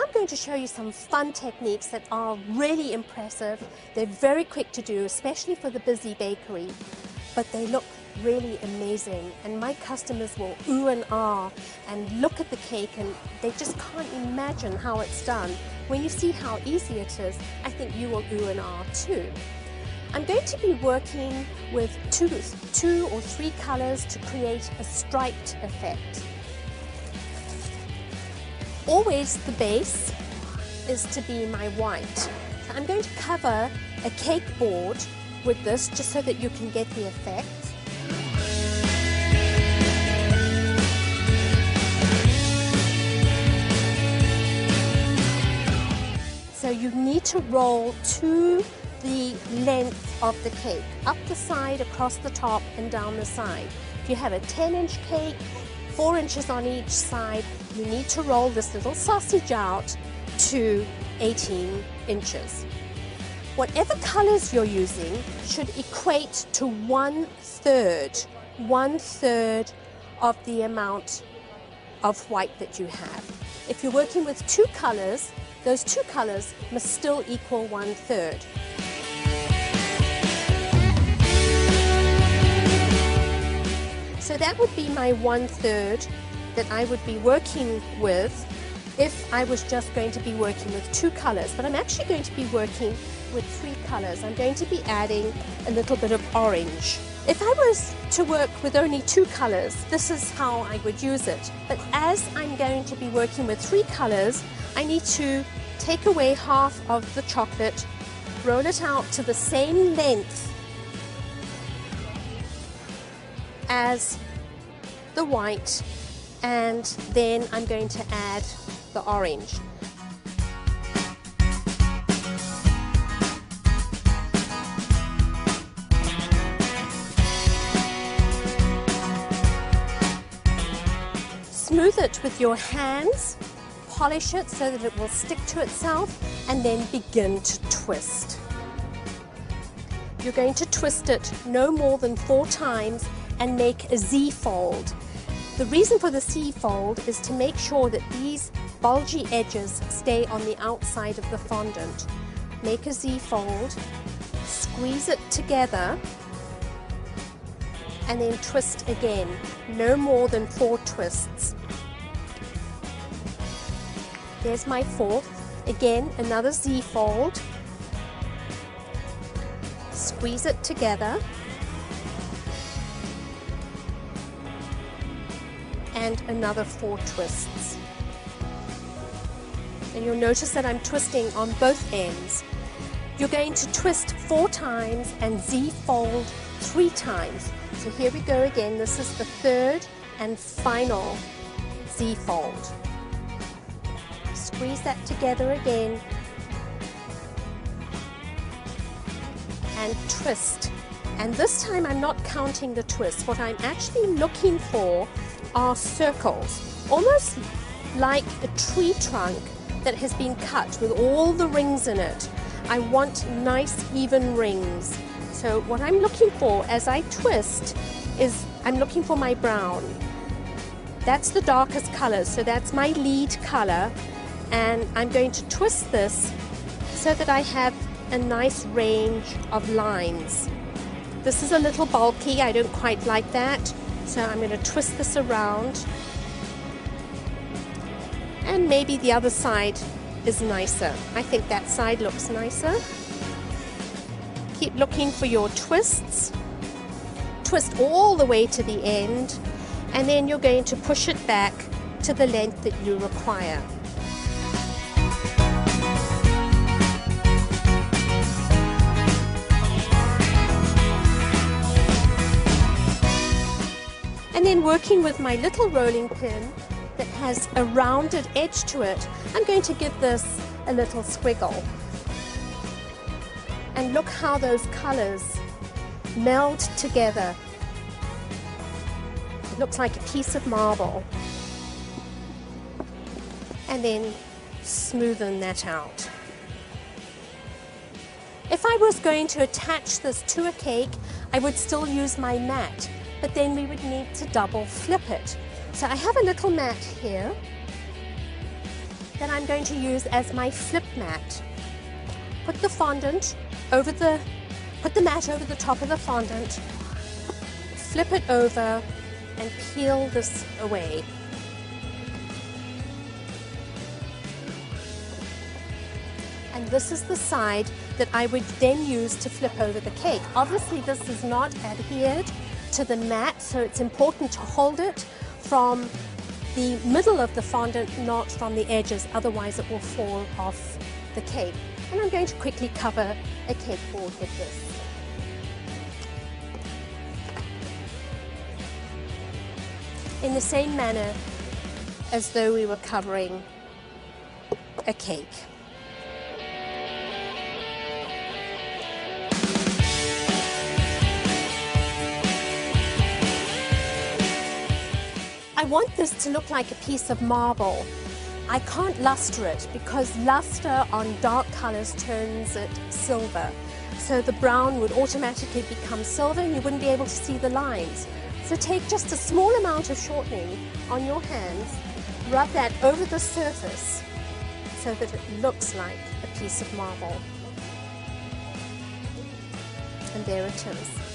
I'm going to show you some fun techniques that are really impressive. They're very quick to do, especially for the busy bakery, but they look really amazing, and my customers will ooh and ah and look at the cake and they just can't imagine how it's done. When you see how easy it is, I think you will ooh and ah too. I'm going to be working with two or three colors to create a striped effect. Always the base is to be my white. So I'm going to cover a cake board with this just so that you can get the effect. So you need to roll to the length of the cake, up the side, across the top and down the side. If you have a 10-inch cake, 4 inches on each side, you need to roll this little sausage out to 18 inches. Whatever colors you're using should equate to one third of the amount of white that you have. If you're working with two colors, those two colors must still equal 1/3. So that would be my 1/3 that I would be working with if I was just going to be working with two colors. But I'm actually going to be working with three colors. I'm going to be adding a little bit of orange. If I was to work with only two colors, this is how I would use it. But as I'm going to be working with three colors, I need to take away half of the chocolate, roll it out to the same length as the white, and then I'm going to add the orange. Smooth it with your hands, polish it so that it will stick to itself, and then begin to twist. You're going to twist it no more than 4 times and make a Z-fold. The reason for the Z-fold is to make sure that these bulgy edges stay on the outside of the fondant. Make a Z-fold, squeeze it together, and then twist again. No more than 4 twists. There's my 4th. Again, another Z-fold. Squeeze it together. And another 4 twists. And you'll notice that I'm twisting on both ends. You're going to twist 4 times and Z-fold 3 times. So here we go again. This is the 3rd and final Z-fold. Squeeze that together again and twist. And this time I'm not counting the twists. What I'm actually looking for are circles, almost like a tree trunk that has been cut with all the rings in it. I want nice even rings. So what I'm looking for as I twist is I'm looking for my brown. That's the darkest color, so that's my lead color, and I'm going to twist this so that I have a nice range of lines. This is a little bulky, I don't quite like that. So I'm going to twist this around, and maybe the other side is nicer. I think that side looks nicer. Keep looking for your twists. Twist all the way to the end, and then you're going to push it back to the length that you require. And then working with my little rolling pin that has a rounded edge to it, I'm going to give this a little squiggle. And look how those colors meld together. It looks like a piece of marble. And then smoothen that out. If I was going to attach this to a cake, I would still use my mat, but then we would need to double flip it. So I have a little mat here, that I'm going to use as my flip mat. Put the fondant over put the mat over the top of the fondant, flip it over and peel this away. And this is the side that I would then use to flip over the cake. Obviously this is not adhered to the mat, so it's important to hold it from the middle of the fondant, not from the edges, otherwise it will fall off the cake. And I'm going to quickly cover a cake board with this. In the same manner as though we were covering a cake. I want this to look like a piece of marble. I can't luster it because luster on dark colors turns it silver. So the brown would automatically become silver and you wouldn't be able to see the lines. So take just a small amount of shortening on your hands, rub that over the surface so that it looks like a piece of marble. And there it is.